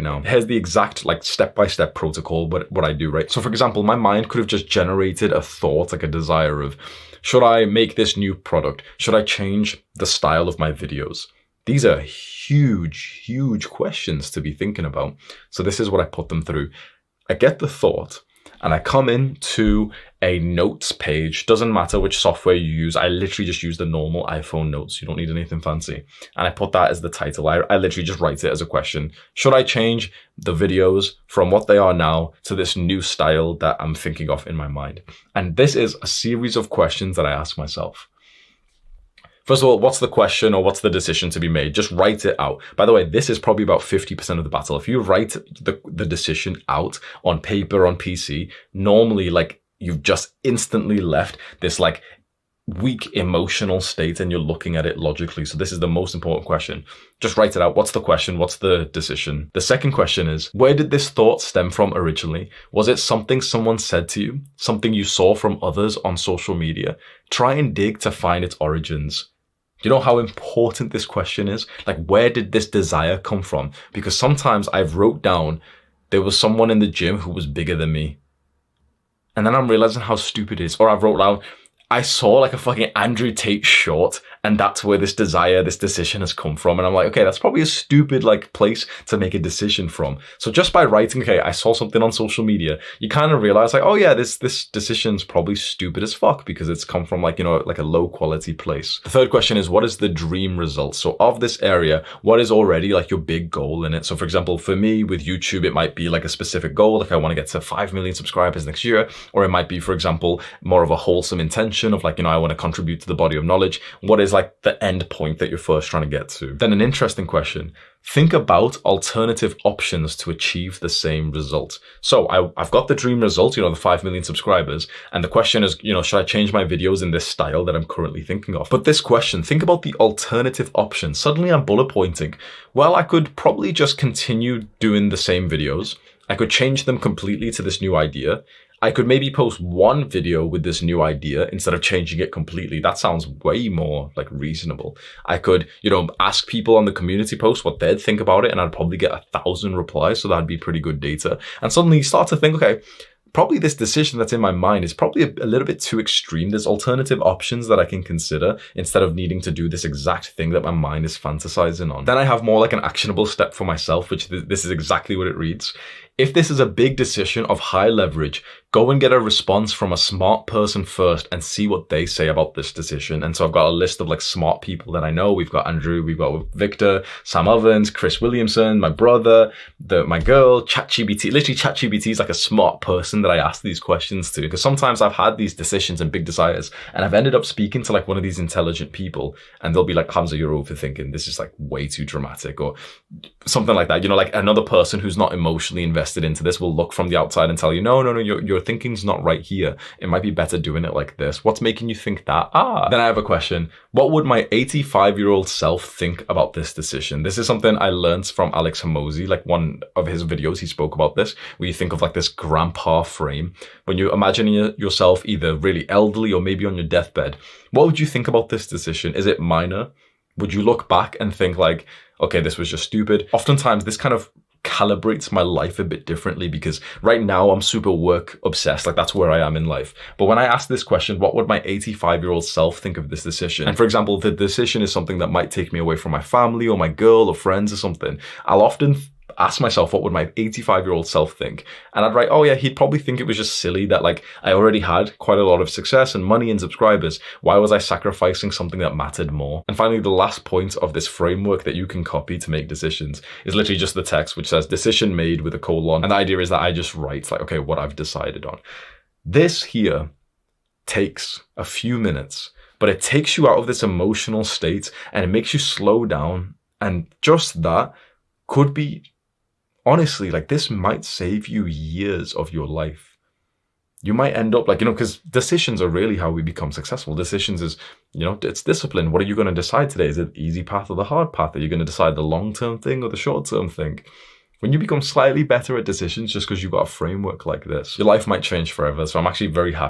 now. Here's the exact like step-by-step protocol, what I do, right? So for example, my mind could have just generated a thought, like a desire of, should I make this new product? Should I change the style of my videos? These are huge, huge questions to be thinking about. So this is what I put them through. I get the thought and I come into a notes page. Doesn't matter which software you use. I literally just use the normal iPhone notes. You don't need anything fancy. And I put that as the title. I literally just write it as a question. Should I change the videos from what they are now to this new style that I'm thinking of in my mind? And this is a series of questions that I ask myself. First of all, what's the question or what's the decision to be made? Just write it out. By the way, this is probably about 50% of the battle. If you write the decision out on paper, on PC, normally like you've just instantly left this like weak emotional state and you're looking at it logically. So this is the most important question. Just write it out. What's the question? What's the decision? The second question is, where did this thought stem from originally? Was it something someone said to you? Something you saw from others on social media? Try and dig to find its origins. You know how important this question is? Like, where did this desire come from? Because sometimes I've wrote down, there was someone in the gym who was bigger than me. And then I'm realizing how stupid it is. Or I've wrote down, I saw like a fucking Andrew Tate short and that's where this desire, this decision has come from. And I'm like, okay, that's probably a stupid like place to make a decision from. So just by writing, okay, I saw something on social media, you kind of realize like, oh yeah, this decision's probably stupid as fuck because it's come from like, you know, like a low quality place. The third question is, what is the dream result? So of this area, what is already like your big goal in it? So for example, for me with YouTube, it might be like a specific goal. Like I want to get to 5 million subscribers next year. Or it might be, for example, more of a wholesome intention of like, you know, I want to contribute to the body of knowledge. What is like the end point that you're first trying to get to? Then an interesting question. Think about alternative options to achieve the same result. So I've got the dream result, you know, the 5 million subscribers. And the question is, you know, should I change my videos in this style that I'm currently thinking of? But this question, think about the alternative options. Suddenly I'm bullet pointing. Well, I could probably just continue doing the same videos. I could change them completely to this new idea. I could maybe post one video with this new idea instead of changing it completely. That sounds way more like reasonable. I could, you know, ask people on the community post what they'd think about it and I'd probably get 1,000 replies. So that'd be pretty good data. And suddenly you start to think, okay, probably this decision that's in my mind is probably a little bit too extreme. There's alternative options that I can consider instead of needing to do this exact thing that my mind is fantasizing on. Then I have more like an actionable step for myself, which this is exactly what it reads. If this is a big decision of high leverage, go and get a response from a smart person first and see what they say about this decision. And so I've got a list of like smart people that I know. We've got Andrew, we've got Victor, Sam Ovens, Chris Williamson, my brother, my girl, ChatGPT. Literally ChatGPT is like a smart person that I ask these questions to, because sometimes I've had these decisions and big desires and I've ended up speaking to like one of these intelligent people and they'll be like, Hamza, you're overthinking. This is like way too dramatic or something like that. You know, like another person who's not emotionally invested into this will look from the outside and tell you, no, your thinking's not right here. It might be better doing it like this. What's making you think that? Then I have a question. What would my 85-year-old self think about this decision? This is something I learned from Alex Hormozi, like one of his videos, he spoke about this, where you think of like this grandpa frame. When you imagine yourself either really elderly or maybe on your deathbed, what would you think about this decision? Is it minor? Would you look back and think like, okay, this was just stupid? Oftentimes this kind of calibrates my life a bit differently because right now I'm super work obsessed. Like that's where I am in life. But when I ask this question, what would my 85-year-old self think of this decision? And for example, the decision is something that might take me away from my family or my girl or friends or something. I'll often ask myself, what would my 85-year-old self think? And I'd write, oh yeah, he'd probably think it was just silly that like I already had quite a lot of success and money and subscribers. Why was I sacrificing something that mattered more? And finally, the last point of this framework that you can copy to make decisions is literally just the text, which says decision made with a colon. And the idea is that I just write like, okay, what I've decided on. This here takes a few minutes, but it takes you out of this emotional state and it makes you slow down. And just that could be, honestly, like this might save you years of your life. You might end up like, you know, because decisions are really how we become successful. Decisions is, you know, it's discipline. What are you going to decide today? Is it the easy path or the hard path? Are you going to decide the long-term thing or the short-term thing? When you become slightly better at decisions just because you've got a framework like this, your life might change forever. So I'm actually very happy